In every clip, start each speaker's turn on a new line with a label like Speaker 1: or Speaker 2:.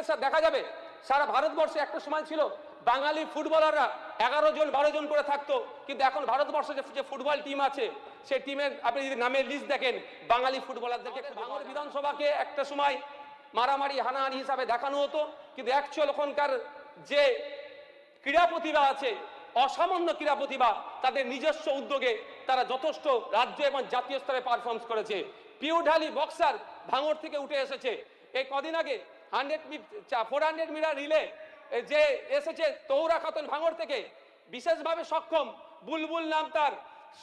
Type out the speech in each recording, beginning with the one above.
Speaker 1: Sir দেখা যাবে সারা ভারতবর্ষে একটা সময় ছিল বাঙালি ফুটবলাররা 11 জন 12 জন করে থাকতো, কিন্তু এখন ভারতবর্ষে যে ফুটবল টিম আছে সেই টিমের আপনি যদি নামের লিস্ট দেখেন বাঙালি ফুটবলারদেরকে ভাঙড় বিধানসভাকে একটা সময় মারামারি হানাহানি হিসাবে দেখানো হতো, কিন্তু অ্যাকচুয়াল ওখানকার যে ক্রীড়া প্রতিভা আছে, অসামান্য ক্রীড়া প্রতিভা, তাদের নিজস্ব উদ্যোগে তারা যথেষ্ট রাজ্য এবং জাতীয় স্তরে পারফরমেন্স করেছে। পিউঢালি বক্সার ভাঙড় থেকে উঠে এসেছে। এই কদিন আগে 400 মিটার রিলে যে এসেছে তৌরা খাতুন ভাঙড় থেকে, বিশেষভাবে সক্ষম বুলবুল নাম তার,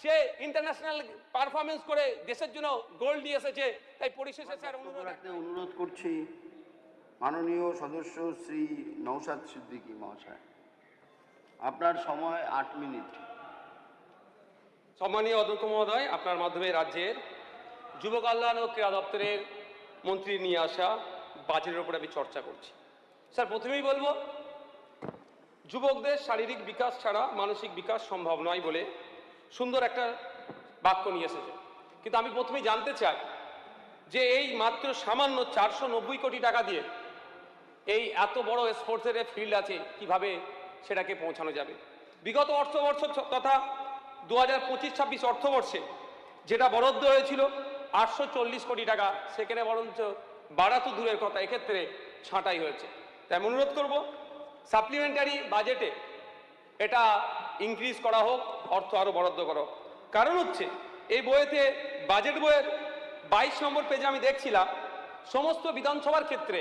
Speaker 1: সে ইন্টারন্যাশনাল পারফরমেন্স করে দেশের জন্য গোল্ড নিয়ে এসেছে। তাই পরিশেষে স্যার
Speaker 2: অনুরোধ করছি মাননীয় সদস্য শ্রী নওশাদ সিদ্দিকী মহাশয়, আপনার সময় 8 মিনিট।
Speaker 1: সম্মানীয় অধ্যক্ষ মহোদয়, আপনার মাধ্যমে রাজ্যের যুব কল্যাণ ও ক্রীড়া দপ্তরের মন্ত্রী নিয়ে আসা বাজেটের উপরে আমি চর্চা করছি। স্যার প্রথমেই বলবো, যুবকদের শারীরিক বিকাশ ছাড়া মানসিক বিকাশ সম্ভব নয় বলে সুন্দর একটা বাক্য নিয়ে এসেছে, কিন্তু আমি প্রথমেই জানতে চাই যে এই মাত্র সামান্য 490 কোটি টাকা দিয়ে এই এত বড় স্পোর্টসের ফিল্ড আছে, কিভাবে সেটাকে পৌঁছানো যাবে? বিগত অর্থবর্ষ তথা 2025-26 অর্থবর্ষে যেটা বরাদ্দ হয়েছিল 840 কোটি টাকা, সেখানে বরঞ্চ বাড়া তো দূরের কথা, এক্ষেত্রে ছাঁটাই হয়েছে। তাই আমি অনুরোধ করব সাপ্লিমেন্টারি বাজেটে এটা ইনক্রিজ করা হোক, অর্থ আরও বরাদ্দ করা হোক। কারণ হচ্ছে এই বইয়েতে, বাজেট বইয়ের 22 নম্বর পেজে আমি দেখছিলাম সমস্ত বিধানসভার ক্ষেত্রে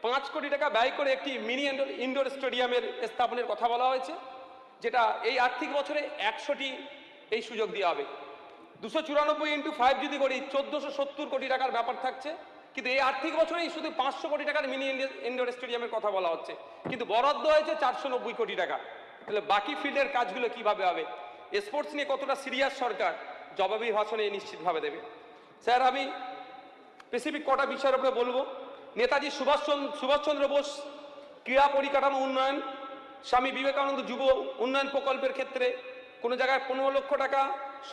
Speaker 1: 5 কোটি টাকা ব্যয় করে একটি মিনি ইনডোর স্টেডিয়ামের স্থাপনের কথা বলা হয়েছে, যেটা এই আর্থিক বছরে 100টি এই সুযোগ দেওয়া হবে। 294x5 যদি করি 1470 কোটি টাকার ব্যাপার থাকছে, কিন্তু এই আর্থিক বছরেই শুধু 500 কোটি টাকার মিনি ইনডোর স্টেডিয়ামের কথা বলা হচ্ছে, কিন্তু বরাদ্দ হয়েছে 490 কোটি টাকা। তাহলে বাকি ফিল্ডের কাজগুলো কিভাবে হবে? স্পোর্টস নিয়ে কতটা সিরিয়াস সরকার, জবাবি ভাষণে নিশ্চিতভাবে দেবে। স্যার আমি স্পেসিফিক কটা বিষয়ের উপরে বলবো। নেতাজি সুভাষচন্দ্র বোস ক্রীড়া পরিকাঠামো উন্নয়ন, স্বামী বিবেকানন্দ যুব উন্নয়ন প্রকল্পের ক্ষেত্রে কোনো জায়গায় 15 লক্ষ টাকা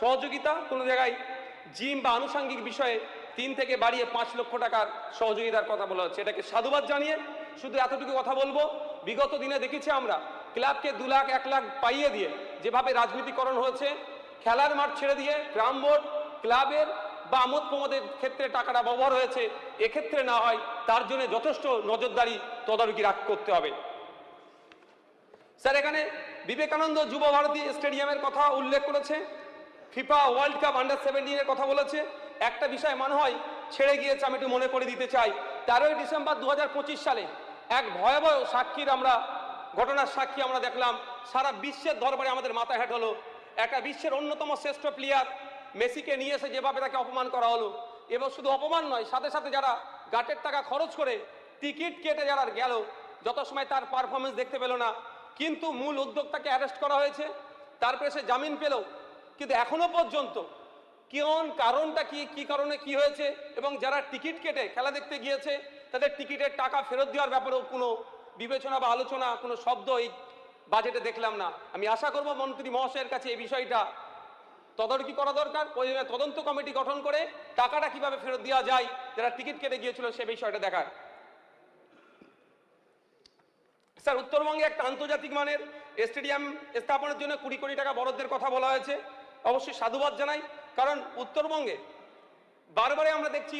Speaker 1: সহযোগিতা, কোনো জায়গায় জিম বা আনুষঙ্গিক বিষয়ে 3 থেকে বাড়িয়ে 5 লক্ষ টাকার সহযোগিতার কথা বলা হচ্ছে। এটাকে সাধুবাদ জানিয়ে শুধু এতটুকু কথা বলবো, বিগত দিনে দেখেছি আমরা ক্লাবকে 2 লাখ 1 লাখ পাইয়ে দিয়ে যেভাবে রাজনীতিকরণ হয়েছে, খেলার মাঠ ছেড়ে দিয়ে গ্রাম বোর্ড ক্লাবের বা আমোদ প্রমোদের ক্ষেত্রে টাকাটা ব্যবহার হয়েছে, এক্ষেত্রে না হয় তার জন্য যথেষ্ট নজরদারি তদারকি করতে হবে। স্যার এখানে বিবেকানন্দ যুব ভারতী স্টেডিয়ামের কথা উল্লেখ করেছে, ফিফা ওয়ার্ল্ড কাপ আন্ডার-17 কথা বলেছে। একটা বিষয় মনে হয় ছেড়ে গিয়েছে, আমি একটু মনে করে দিতে চাই। 13ই ডিসেম্বর 2025 সালে এক ভয়াবহ ঘটনার সাক্ষী আমরা দেখলাম। সারা বিশ্বের দরবারে আমাদের মাথা হেঁট হলো। একটা বিশ্বের অন্যতম শ্রেষ্ঠ প্লেয়ার মেসিকে নিয়ে এসে যেভাবে তাকে অপমান করা হলো, এবং শুধু অপমান নয়, সাথে সাথে যারা গাটের টাকা খরচ করে টিকিট কেটে যারা গেল, যত সময় তার পারফরমেন্স দেখতে পেল না, কিন্তু মূল উদ্যোক্তাকে অ্যারেস্ট করা হয়েছে, তারপরে সে জামিন পেল, কিন্তু এখনো পর্যন্ত কারণটা কি কারণে কি হয়েছে, এবং যারা টিকিট কেটে খেলা দেখতে গিয়েছে তাদের টিকিটের টাকা ফেরত দেওয়ার ব্যাপারেও কোনো বিবেচনা বা আলোচনা, কোনো শব্দ এই বাজেটে দেখলাম না। আমি আশা করব মন্ত্রী মহাশয়ের কাছে এই বিষয়টা তদারকি করা দরকার, প্রয়োজনে তদন্ত কমিটি গঠন করে টাকাটা কিভাবে ফেরত দেওয়া যায় যারা টিকিট কেটে গিয়েছিল সে বিষয়টা দেখার। স্যার উত্তরবঙ্গে একটা আন্তর্জাতিক মানের স্টেডিয়াম স্থাপনের জন্য 20 কোটি টাকা বরাদ্দের কথা বলা হয়েছে, অবশ্যই সাধুবাদ জানাই। কারণ উত্তরবঙ্গে বারবারে আমরা দেখছি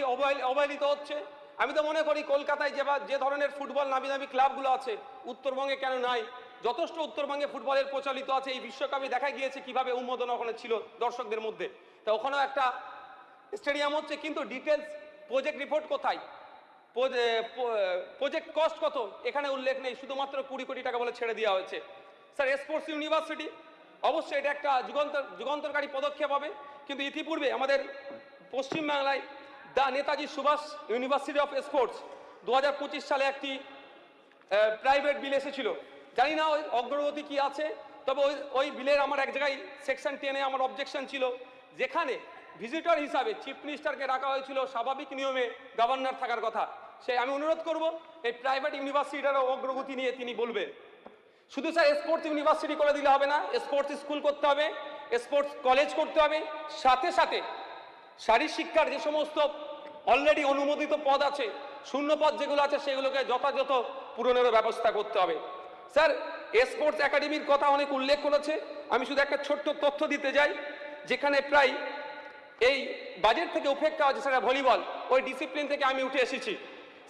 Speaker 1: অবহেলিত হচ্ছে। আমি তো মনে করি কলকাতায় যে ধরনের ফুটবল নামি দামি ক্লাবগুলো আছে, উত্তরবঙ্গে কেন নাই? যথেষ্ট উত্তরবঙ্গে ফুটবলের প্রচলিত আছে। এই বিশ্বকাপে দেখা গিয়েছে কিভাবে উন্মোদনা ওখানে ছিল দর্শকদের মধ্যে। তা ওখানেও একটা স্টেডিয়াম হচ্ছে, কিন্তু ডিটেলস প্রজেক্ট রিপোর্ট কোথায়, প্রজেক্ট কস্ট কত, এখানে উল্লেখ নেই। শুধুমাত্র 20 কোটি টাকা বলে ছেড়ে দেওয়া হয়েছে। স্যার স্পোর্টস ইউনিভার্সিটি, অবশ্যই এটা একটা যুগান্তরকারী পদক্ষেপ হবে, কিন্তু ইতিপূর্বে আমাদের পশ্চিমবাংলায় Netaji Subhash university of sports 2025 সালে একটি প্রাইভেট বিল এসেছিল। জানি না ওই অগ্রগতি কি আছে, তবে ওই বিলের আমার এক জায়গায় সেকশন 10-এ আমার অবজেকশন ছিল, যেখানে ভিজিটর হিসাবে চিফ মিনিস্টারকে রাখা হয়েছিল, স্বাভাবিক নিয়মে গভর্নর থাকার কথা। আমি অনুরোধ করব এই প্রাইভেট ইউনিভার্সিটিরও অগ্রগতি নিয়ে তিনি বলবেন। শুধু স্যার স্পোর্টস ইউনিভার্সিটি করে দিলে হবে না, স্পোর্টস স্কুল করতে হবে, স্পোর্টস কলেজ করতে হবে, সাথে সাথে শারীরিক শিক্ষার যে সমস্ত অলরেডি অনুমোদিত পদ আছে, শূন্য পদ যেগুলো আছে, সেগুলোকে যথাযথ পূরণেরও ব্যবস্থা করতে হবে। স্যার, স্পোর্টস একাডেমির কথা অনেক উল্লেখ করেছে, আমি শুধু একটা ছোট্ট তথ্য দিতে যাই, যেখানে প্রায় এই বাজেট থেকে উপেক্ষা হচ্ছে স্যার ভলিবল, ওই ডিসিপ্লিন থেকে আমি উঠে এসেছি।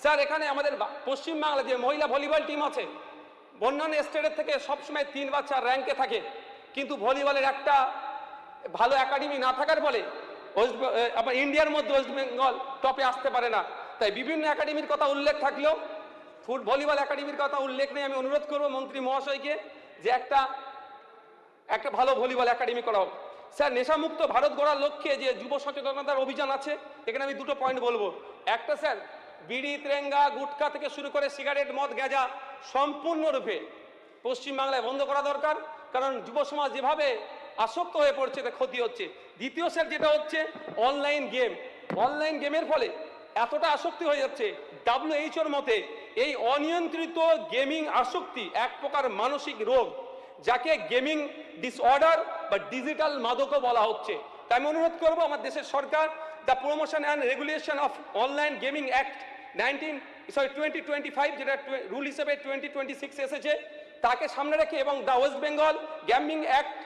Speaker 1: স্যার, এখানে আমাদের পশ্চিমবাংলা যে মহিলা ভলিবল টিম আছে, অন্যান্য স্টেটের থেকে সবসময় 3 বা 4 র্যাঙ্কে থাকে, কিন্তু ভলিবলের একটা ভালো একাডেমি না থাকার ফলে আপনার ইন্ডিয়ার মধ্যে ওয়েস্ট বেঙ্গল টপে আসতে পারে না। তাই বিভিন্ন একাডেমির কথা উল্লেখ থাকলেও ভলিবল একাডেমির কথা উল্লেখ নেই। আমি অনুরোধ করব মন্ত্রী মহাশয়কে যে একটা ভালো ভলিবল একাডেমি করা হোক। স্যার, নেশামুক্ত ভারত গড়ার লক্ষ্যে যে যুব সচেতনতার অভিযান আছে, এখানে আমি 2টো পয়েন্ট বলবো। একটা স্যার, বিড়ি, তেরেঙ্গা, গুটখা থেকে শুরু করে সিগারেট, মদ, গাঁজা সম্পূর্ণরূপে পশ্চিমবাংলায় বন্ধ করা দরকার, কারণ যুব সমাজ যেভাবে আসক্ত হয়ে পড়ছে তা ক্ষতি হচ্ছে। দ্বিতীয় স্যার, যেটা হচ্ছে অনলাইন গেমের ফলে এতটা আসক্তি হয়ে যাচ্ছে, WHO মতে এই অনিয়ন্ত্রিত গেমিং আসক্তি এক প্রকার মানসিক রোগ, যাকে গেমিং ডিসঅর্ডার বা ডিজিটাল মাদকও বলা হচ্ছে। তাই আমি অনুরোধ করবো আমার দেশের সরকার the promotion and regulation of online gaming act 2025, যেটা রুল হিসেবে 2026 এসেছে, তাকে সামনে রেখে এবং the West Bengal gaming act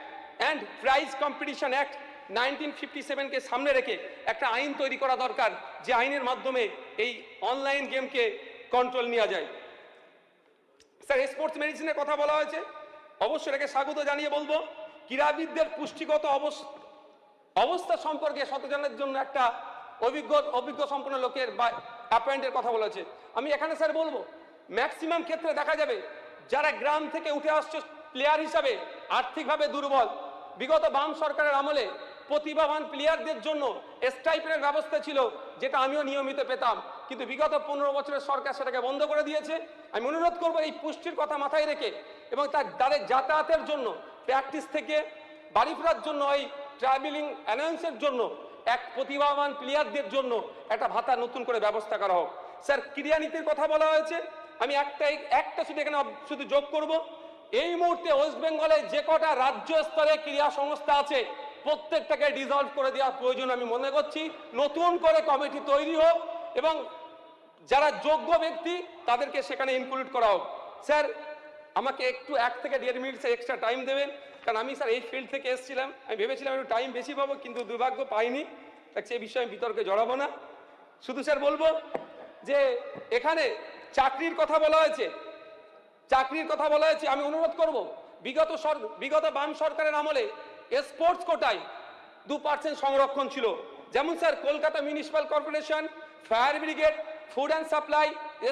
Speaker 1: and prize competition act 1957-কে সামনে রেখে একটা আইন তৈরি করা দরকার, যে আইনের মাধ্যমে এই অনলাইন গেমকে কন্ট্রোল নেওয়া যায়। স্যার, স্পোর্টস মেডিসিনের কথা বলা হয়েছে, অবশ্যই এটাকে স্বাগত জানিয়ে বলবো, ক্রীড়াবিদদের পুষ্টিগত অবস্থা সম্পর্কে সচেতনের জন্য একটা অভিজ্ঞ সম্পন্ন লোকের বা অ্যাপয়েন্টের কথা বলা হয়েছে। আমি এখানে স্যার বলবো, ম্যাক্সিমাম ক্ষেত্রে দেখা যাবে যারা গ্রাম থেকে উঠে আসছে প্লেয়ার হিসাবে আর্থিকভাবে দুর্বল, বিগত বাম সরকারের আমলে প্রতিভাবান প্লেয়ারদের জন্য স্টাইপেন্ডের ব্যবস্থা ছিল, যেটা আমিও নিয়মিত পেতাম, কিন্তু বিগত 15 বছরের সরকার সেটাকে বন্ধ করে দিয়েছে। আমি অনুরোধ করবো এই পুষ্টির কথা মাথায় রেখে এবং তাদের যাতায়াতের জন্য, প্র্যাকটিস থেকে বাড়ি ফেরার জন্য, এই ট্রাভেলিং অ্যালাউন্সের জন্য এক প্রতিভাবান প্লেয়ারদের জন্য একটা ভাতা নতুন করে ব্যবস্থা করা হোক। স্যার, ক্রীড়ানীতির কথা বলা হয়েছে, আমি একটা শুধু এখানে শুধু যোগ করব, এই মুহূর্তে ওয়েস্ট বেঙ্গলে যে কটা রাজ্য স্তরে ক্রীড়া সংস্থা আছে প্রত্যেকটাকে ডিসলভ করে দেওয়ার প্রয়োজন আমি মনে করছি। নতুন করে কমিটি তৈরি হোক এবং যারা যোগ্য ব্যক্তি তাদেরকে সেখানে ইনক্লুড করা হোক। স্যার, আমাকে একটু 1 থেকে 1.5 মিনিট এক্সট্রা টাইম দেবেন, কারণ আমি স্যার এই ফিল্ড থেকে এসেছিলাম, আমি ভেবেছিলাম একটু টাইম বেশি পাবো, কিন্তু দুর্ভাগ্য পাইনি। সেই বিষয়ে আমি বিতর্কে জড়াবো না, শুধু স্যার বলবো যে এখানে চাকরির কথা বলা হয়েছে, আমি অনুরোধ করব, বিগত বাম সরকারের আমলে স্পোর্টস কোটায় 2% সংরক্ষণ ছিল। যেমন sir, Kolkata municipal corporation, fire brigade, food and supply,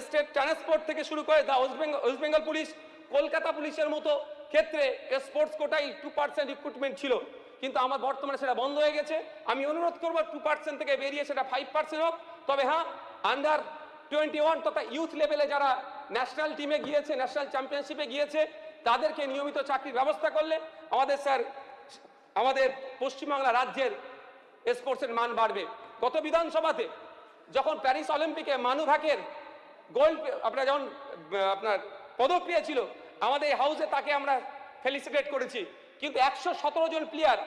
Speaker 1: state transport থেকে শুরু করে the West Bengal police, Kolkata পুলিশের মতো ক্ষেত্রে স্পোর্টস কোটায় 2% রিক্রুটমেন্ট ছিল, কিন্তু আমার বর্তমানে সেটা বন্ধ হয়ে গেছে। আমি অনুরোধ করবো 2% থেকে বেরিয়ে সেটা 5% হোক। তবে হ্যাঁ, আন্ডার 21 তথা ইউথ লেভেলে যারা ন্যাশনাল টিমে গিয়েছে, ন্যাশনাল চ্যাম্পিয়নশিপে গিয়েছে, তাদেরকে নিয়মিত চাকরির ব্যবস্থা করলে আমাদের পশ্চিমবাংলা রাজ্যের স্পোর্টসের মান বাড়বে। গত বিধানসভাতে যখন প্যারিস অলিম্পিকে মানু ভাকের গোল্ড আপনার পদক পেয়েছিল, আমাদের এই হাউসে তাকে আমরা ফেলিসিটেট করেছি, কিন্তু 117 জন প্লেয়ার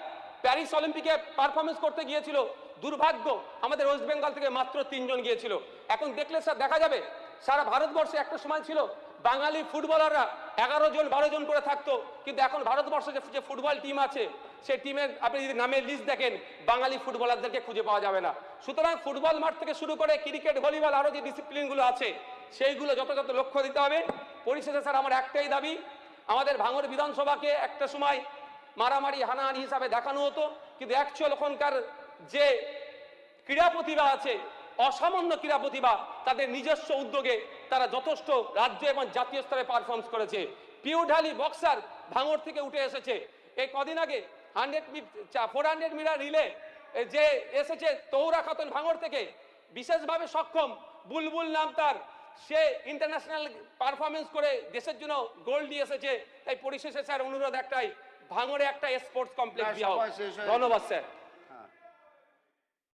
Speaker 1: প্যারিস অলিম্পিকে পারফরমেন্স করতে গিয়েছিল, দুর্ভাগ্য আমাদের ওয়েস্ট বেঙ্গল থেকে মাত্র 3 জন গিয়েছিল। এখন দেখলে স্যার দেখা যাবে সারা ভারতবর্ষে একটা সময় ছিল বাঙালি ফুটবলাররা 11 জন 12 জন করে থাকতো, কিন্তু এখন ভারতবর্ষে যে ফুটবল টিম আছে সেই টিমের আপনি যদি নামের লিস্ট দেখেন, বাঙালি ফুটবলারদেরকে খুঁজে পাওয়া যাবে না। সুতরাং ফুটবল মাঠ থেকে শুরু করে ক্রিকেট, ভলিবল, আরও যে ডিসিপ্লিনগুলো আছে সেইগুলো যথাযথ লক্ষ্য দিতে হবে। পরিশেষে স্যার আমার একটাই দাবি, আমাদের ভাঙড় বিধানসভাকে একটা সময় মারামারি হানাহানি হিসাবে দেখানো হতো, কিন্তু অ্যাকচুয়াল ওখানকার যে ক্রীড়া প্রতিভা আছে, অসামান্য ক্রীড়া প্রতিভা, তাদের নিজস্ব উদ্যোগে তারা যথেষ্ট রাজ্য এবং জাতীয় স্তরে পারফর্ম করেছে। পিউঢালি বক্সার ভাঙড় থেকে উঠে এসেছে। এই কদিন আগে 400 মিটার রিলে যে এসেছে তৌরা খাতুন ভাঙড় থেকে, বিশেষভাবে সক্ষম, বুলবুল নাম তার, সে ইন্টারন্যাশনাল পারফরমেন্স করে দেশের জন্য গোল্ড নিয়ে এসেছে। তাই পরিশেষে স্যার অনুরোধ একটাই, ভাঙড়ে একটা স্পোর্টস কমপ্লেক্স দেওয়া হোক। ধন্যবাদ স্যার।